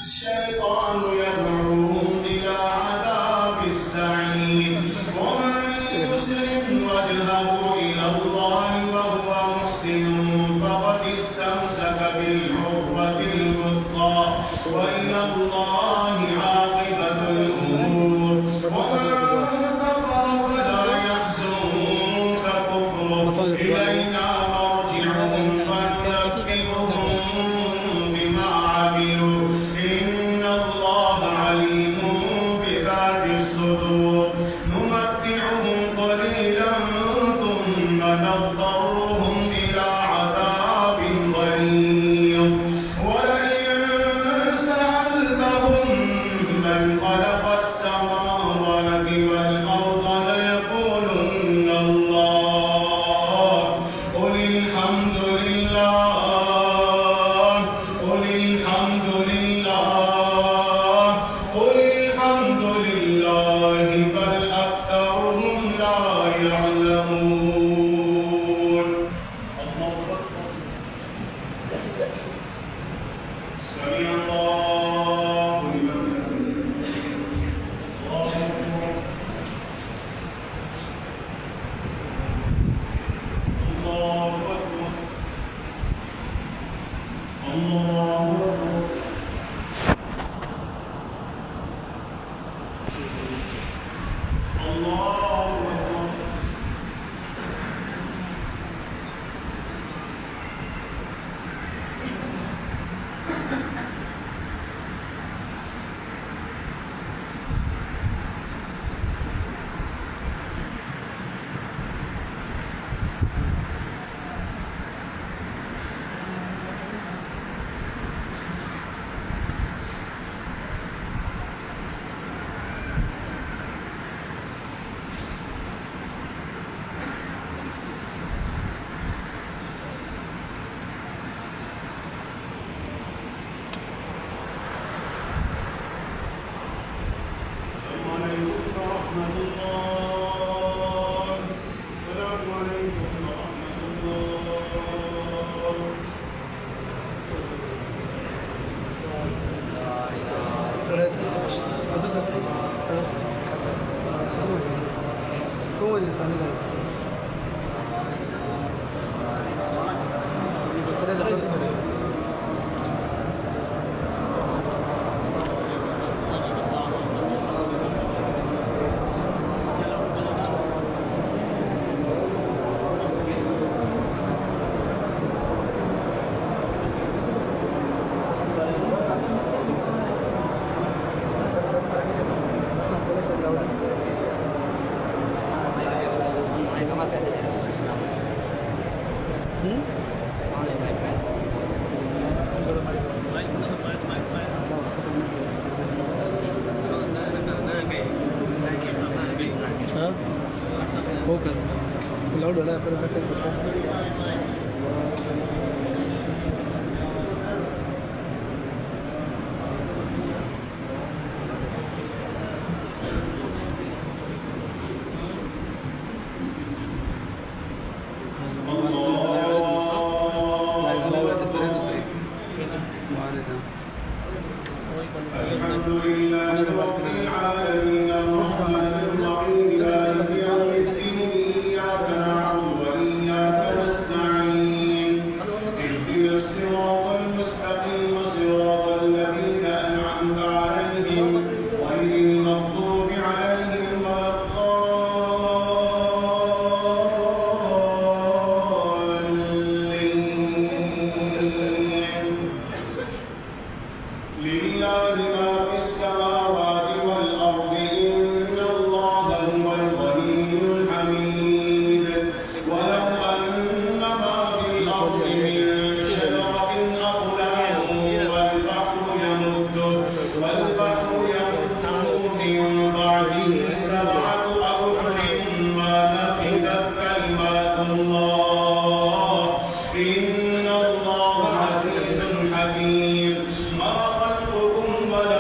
الشيطان يدعوهم إلى عذاب السعير ومن يسلم وجهه إلى الله وهو محسن فقد استمسك بالعروة الوثقى وإلى الله عاقبة الأمور ومن كفر فلا يحزنك كفره إلينا مرجعهم فننبئهم بما عملوا إن الله عليم بذات الصدور نمتعهم قليلا ثم نضطرهم إلى عذاب غليظ ولئن سألتهم من خلق السماوات والأرض ليقولن الله قل الحمد لله قل الحمد لله قل الحمد لله بل أكثرهم لا يعلمون الله أكبر سمع الله لمن حمده الله أكبر الله أكبر الله أكبر الله أكبر السلام عليكم ورحمة الله السلام عليكم ورحمة الله ¿Cómo es el familiar? हाँ होकर लाउड हो रहा है الحمد لله رب العالمين الرحمن الرحيم مالك يوم الدين إياك نعبد وإياك نستعين اهدنا الصراط المستقيم صراط الذين أنعمت عليهم غير المغضوب عليهم ولا الضالين لله ما في السماوات والأرض إن الله هو الغني الحميد ولو أن ما في الأرض من شجرة أقلام والبحر يمده من بعده سبعة أبحر ما نفدت كلمات الله إن الله عزيز حكيم ما خلقكم ولا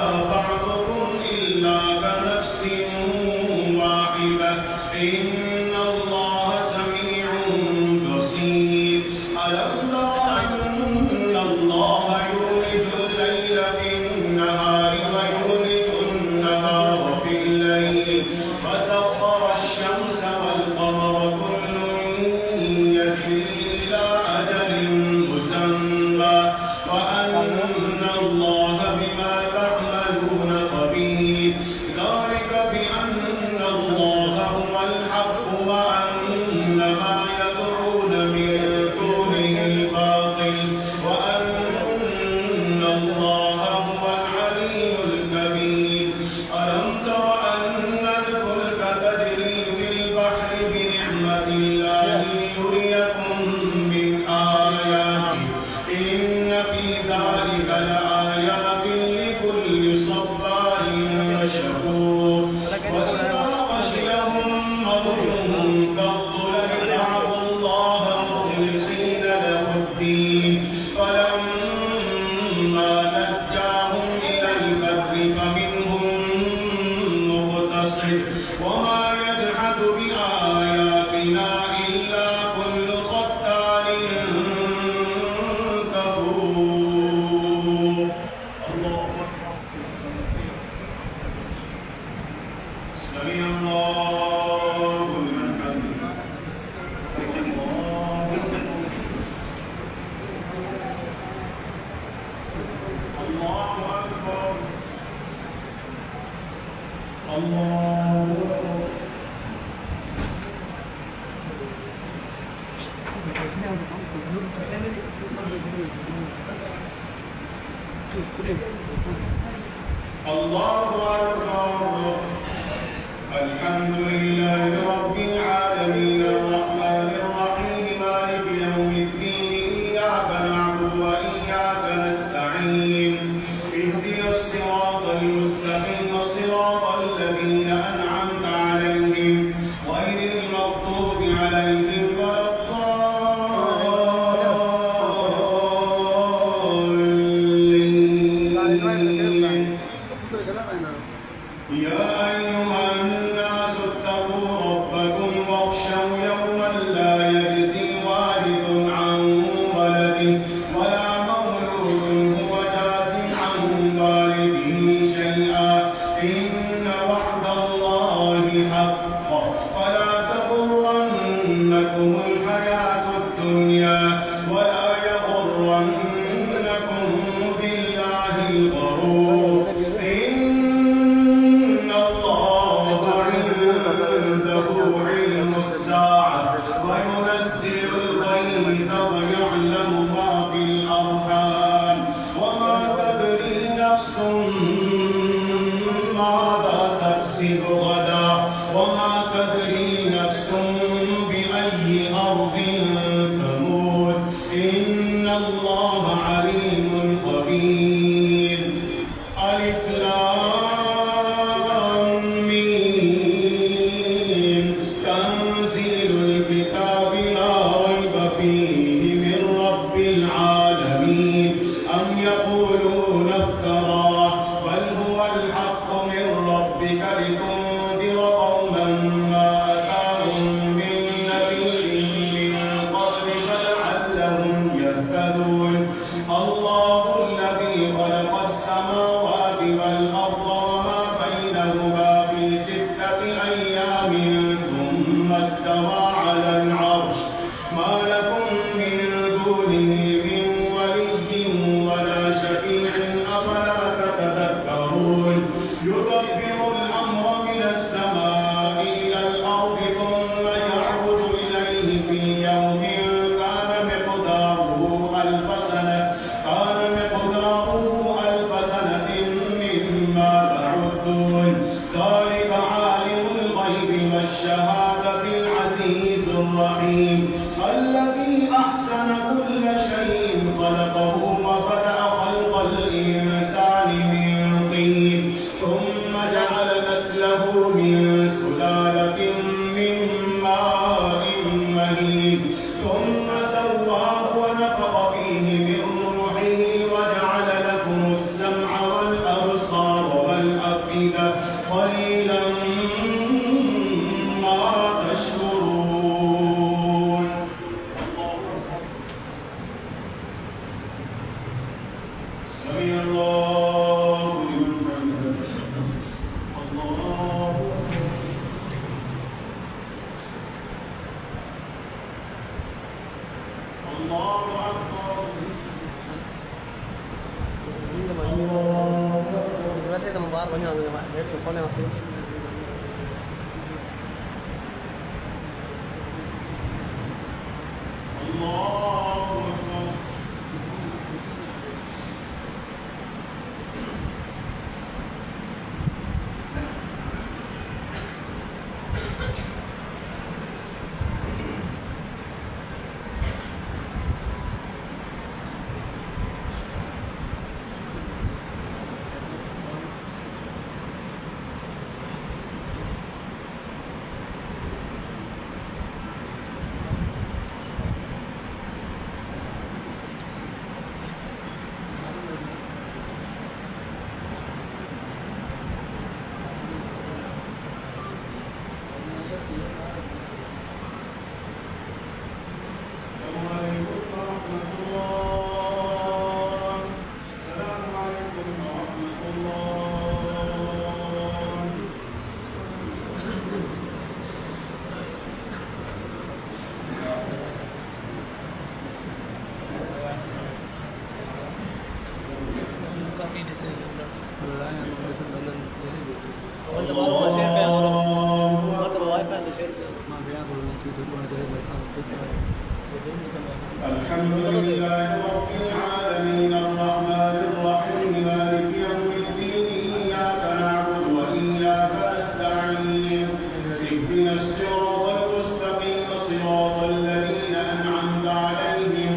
الله أكبر. الحمد لله رب العالمين الرحمن الرحيم مالك يوم الدين إياك نعبد وإياك نستعين اهدنا الصراط المستقيم صراط الذين أنعمت عليهم غير المغضوب عليهم ولا الضالين. يا أيها الناس اتقوا ربكم واخشوا يوما لا يجزي والد عن ولده ولا مولود هو جاز عن والده شيئا إن وعد الله حق فلا تغرنكم الحياة الدنيا ولا يغرنكم بالله الغرور. إن الله عنده علم الساعة وينزل الغيث ويعلم ما في الأرحام وما تدري نفس ماذا تكسب غدا وما تدري نفس بأي أرض تموت إن الله عليم خبير. ألف لام ميم تنزيل الكتاب لا ريب فيه من رب العالمين أم يقولون افتراه بل هو الحق من ربك لتنذر قوما ما أتاهم من نذير من قبلك لعلهم يهتدون. الله الذي خلق السماوات والأرض وما بينهما في 6 أيام ثم استوى على العرش ما لكم من دونه من ولي ولا شفيع أفلا تتذكرون. يدبر الأمر من السماء إلى الأرض ثم يعرج إليه في يوم كان مقداره ألف سنة مما تعدون. ذلك عالم الغيب والشهادة العزيز الرحيم الذي أحسن كل شيء خلقه وبدأ خلق الإنسان من طين ثم جعل نسله من سلالة من ماء مهين ثم سواه ونفخ فيه من روحه وجعل لكم السمع والأبصار والأفئدة قليلا ما تشكرون. سمع الله لمن حمده. الله الله أكبر. Berarti teman baru banyak orang Pak. Dia teleponnya masih. الله أكبر. Kaki di sini. ولا يعني بس بدل وانت بقى ما شايف بقى ولا انت الواي فاي اللي شايف ما بيعمل يوتيوب ولا كده بس على تويتر الحمد لله رب العالمين الرحمن الرحيم مالك يوم الدين إياك نعبد وإياك نستعين اهدنا الصراط المستقيم صراط الذين أنعمت عليهم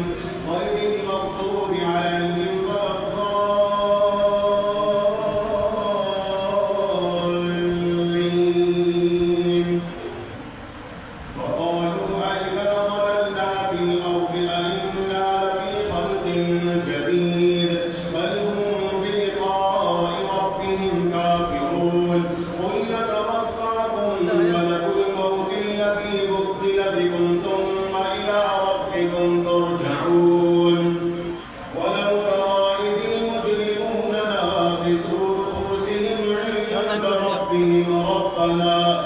غير المغضوب عليهم ولا الضالين وقالوا أئذا ضللنا في الأرض أئنا لفي خلق جديد بل هم بلقاء ربهم كافرون قل يتوفاكم ملك الموت الذي وكل بكم ثم إلى ربكم ترجعون ولو ترى إذ المجرمون ناكسوا رؤوسهم عند ربهم ربنا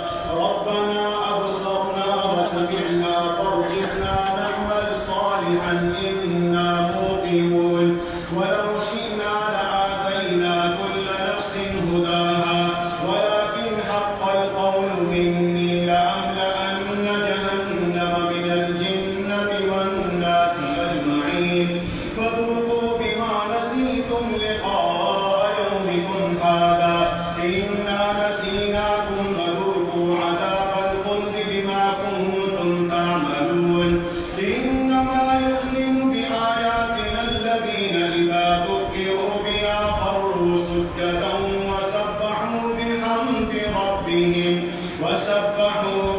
أبصرنا وسمعنا فارجعنا نعمل صالحا إنا موقنون ولو شئنا لآتينا كل نفس هداها ولكن حق القول مني لأملأن جهنم من الجنة والناس أجمعين فذوقوا بما نسيتم لقاء يومكم هذا إنا نسيناكم فذوقوا عذاب الخلد بما كنتم تعملون إنما يؤمن بآياتنا الذين إذا ذكروا بها خروا سجدا وسبحوا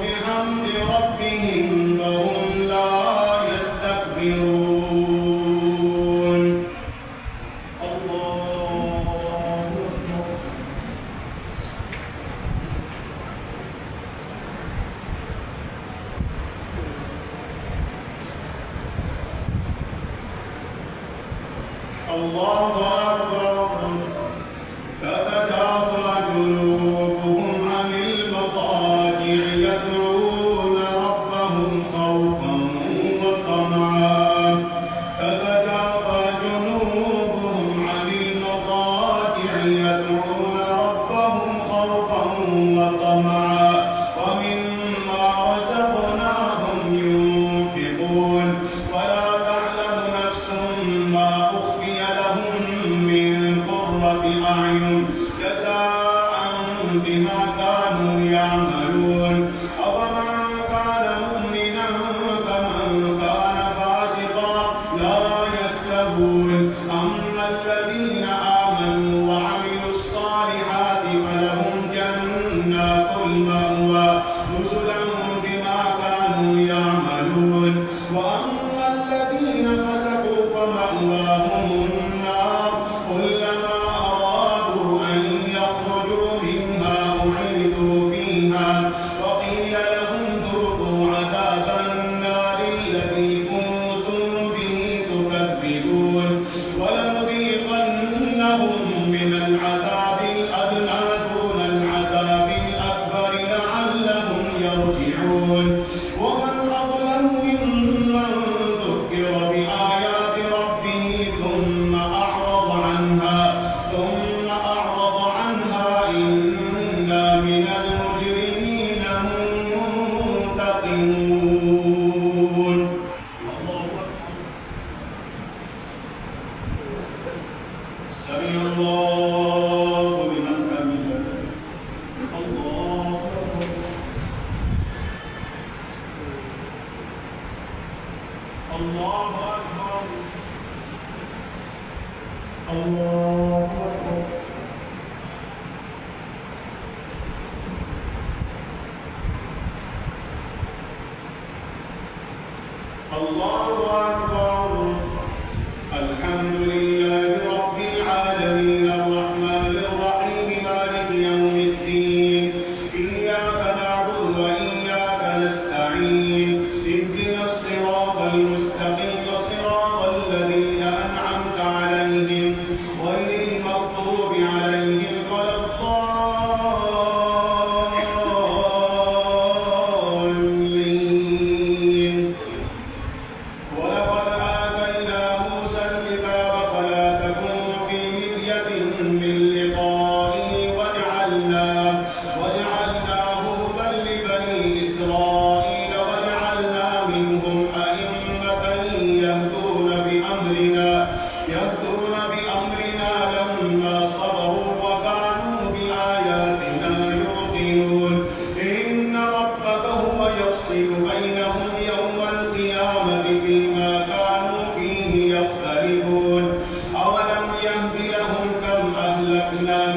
بحمد ربهم وهم لا يستكبرون الله أكبر الله أكبر تتجافى جنوبهم عن المضاجع يدعون ربهم خوفا وطمعا تتجافى جنوبهم عن المضاجع يدعون ربهم خوفا وطمعا ومما رزقناهم ينفقون فلا تعلم نفس ما أخفي لهم من قرة أعين جزاء بما كانوا يعملون أفمن كان مؤمنا كمن كان فاسقا لا يستوون أما الذين آمنوا وعملوا الصالحات فلهم جنات المأوى نزلا بما كانوا يعملون وأما الذين فسقوا فمأواهم النار كلما أرادوا أن يخرجوا منها أعيدوا فيها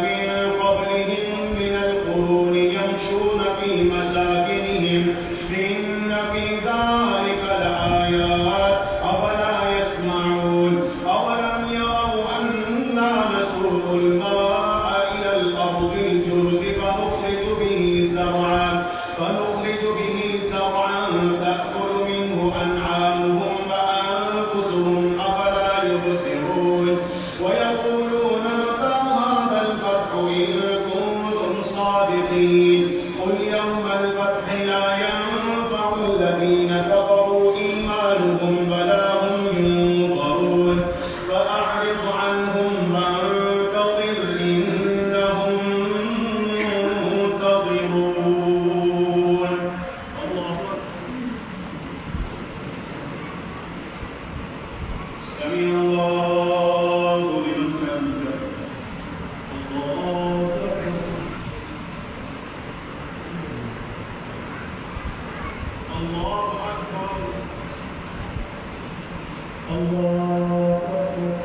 من قبلهم من القرون يمشون في مساكنهم إن في ذلك لآيات أفلا يسمعون أولم يروا أنا نسوق الماء إلى الأرض الجرز فنخرج به زرعا تأكل منه أنعامهم وأنفسهم أفلا يبصرون ويقولون متى هذا الفتح إن كنتم صادقين قل يوم الفتح لا ينفع الذين كفروا إيمانهم ولا هم ينظرون فأعرض عنهم وانتظر إنهم منتظرون. الله أكبر. سمع الله لمن حمده. الله أكبر. الله أكبر. الله أكبر.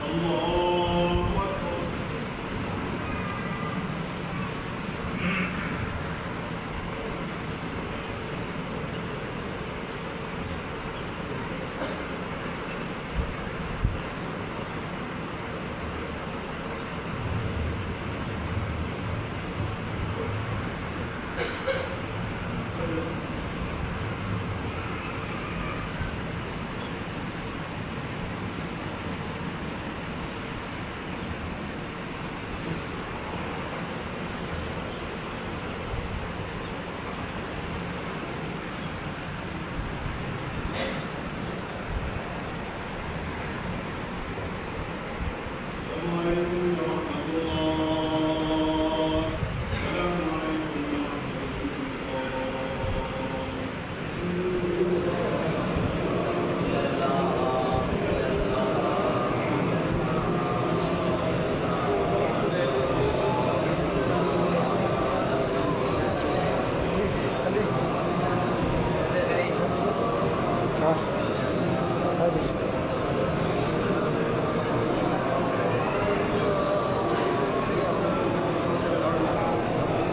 الله أكبر. السلام عليكم ورحمة الله. السلام عليكم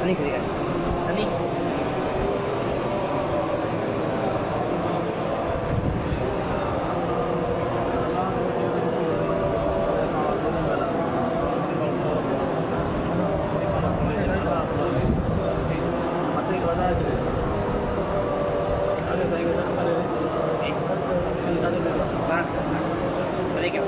Sani sedikit. Sani. Sedikit.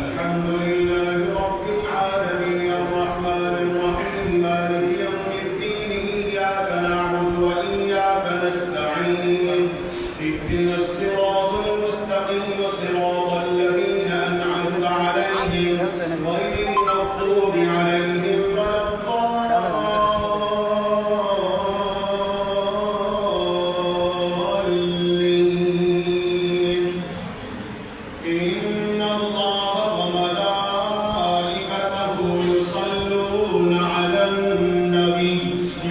الحمد لله رب العالمين الرحمن الرحيم مالك يوم الدين إياك نعبد وإياك نستعين اهدنا الصراط المستقيم صراط الذين أنعمت عليهم غير المغضوب عليهم ولا الضالين. إن الله وملائكته يصلون على النبي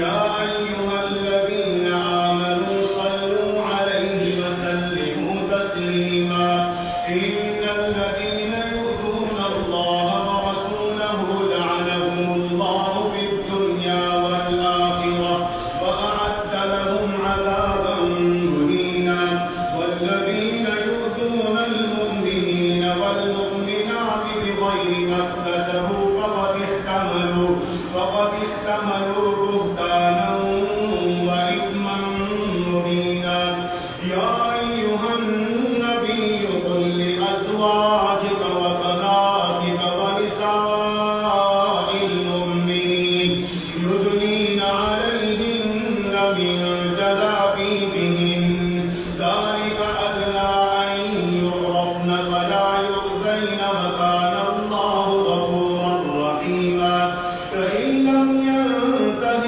يا أيها الذين آمنوا صلوا عليه وسلموا تسليما. إن الذين يؤذون الله ورسوله لعنهم الله في الدنيا والآخرة وأعد لهم عذابا مهينا. والذين يؤذون المؤمنين والمؤمنات بغير ما اكتسبوا فقد احتملوا بهتانا وإثما مبينا. يا أيها النبي قل لأزواجك وبناتك ونساء المؤمنين يدنين عليهن من جلابيبهن ذلك أدنى أن يعرفن فلا يؤذين وكان الله غفورا رحيما. فإن لم ينته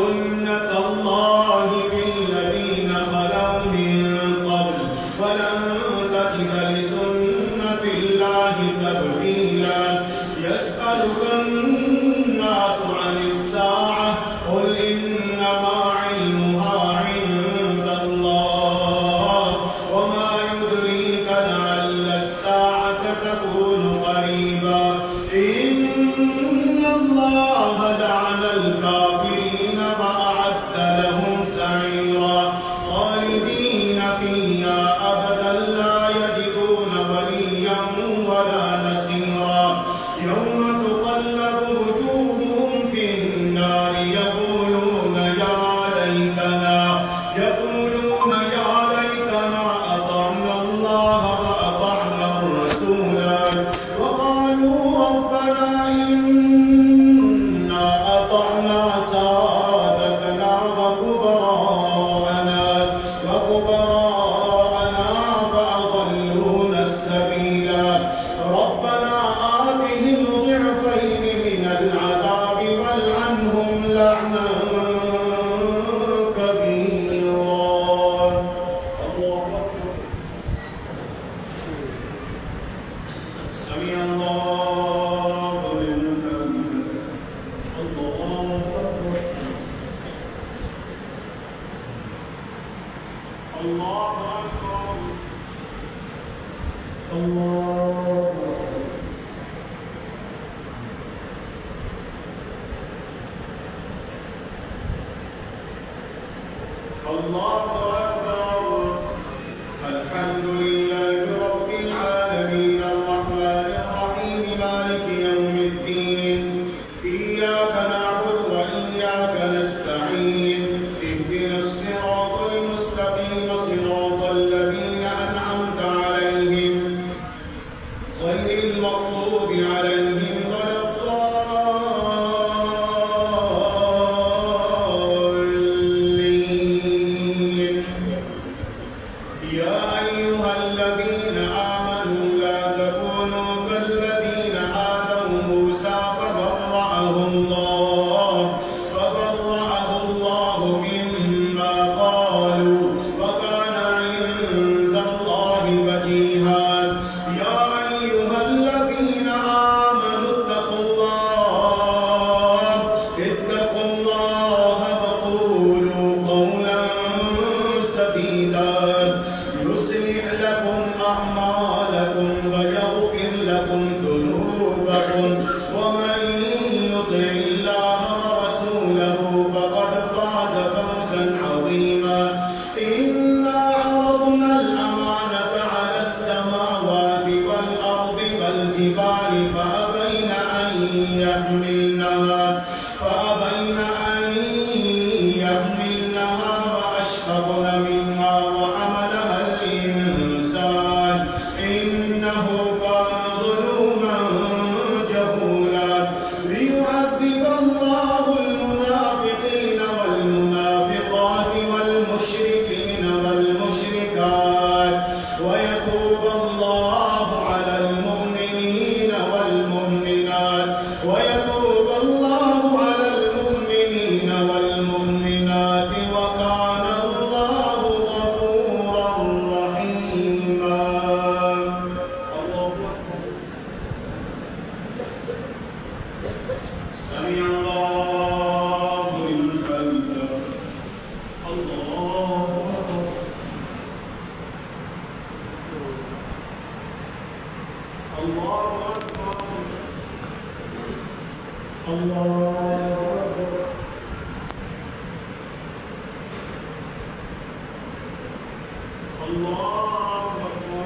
سنة الله في الذين خلوا من قبل ولن تجد لسنة الله تبديلا يسألك الناس عن الساعة قل إنما علمها عند الله وما يدريك لعل الساعة تكون قريبا إن الله لعن الكافرين وأعد لهم سعيرا خالدين فيها أبدا لا يجدون وليا ولا نصيرا يوم تقلب وجوههم في النار يقولون يا ليتنا أطعنا الله وأطعنا الرسولا وقالوا ربنا إنا أطعنا سادتنا وكبراءنا فأضلونا السبيلا ربنا آتهم ضعفين من العذاب والعنهم لعنا كبيرا الله أكبر سمع الله لمن حمده الله أكبر الله أكبر الله الله أكبر الحمد لله رب العالمين الرحمن الرحيم مالك يوم الدين إياك نعبد وإياك نستعين اهدنا الصراط المستقيم صراط الذين أنعمت عليهم غير المغضوب عليهم ولا الضالين يا أيها الذين آمنوا لا تكونوا كالذين آذوا موسى فبرأه الله مما قالوا وكان عند الله وجيها يا أيها الذين آمنوا اتقوا الله وقولوا قولا سديدا يصلح لكم أعمالكم ويغفر لكم ذنوبكم ومن يطع الله ورسوله فقد فاز فوزا عظيما إنا عرضنا الأمانة على السماوات والأرض والجبال فأبين أن يحملنها وأشفقن منها وحملها الإنسان إنه كان ظلوما جهولا ليعذب الله المنافقين والمنافقات والمشركين والمشركات ويتوب الله على المؤمنين والمؤمنات وكان الله غفورا رحيما الله أكبر سمع الله لمن حمده الله أكبر الله أكبر الله أكبر الله أكبر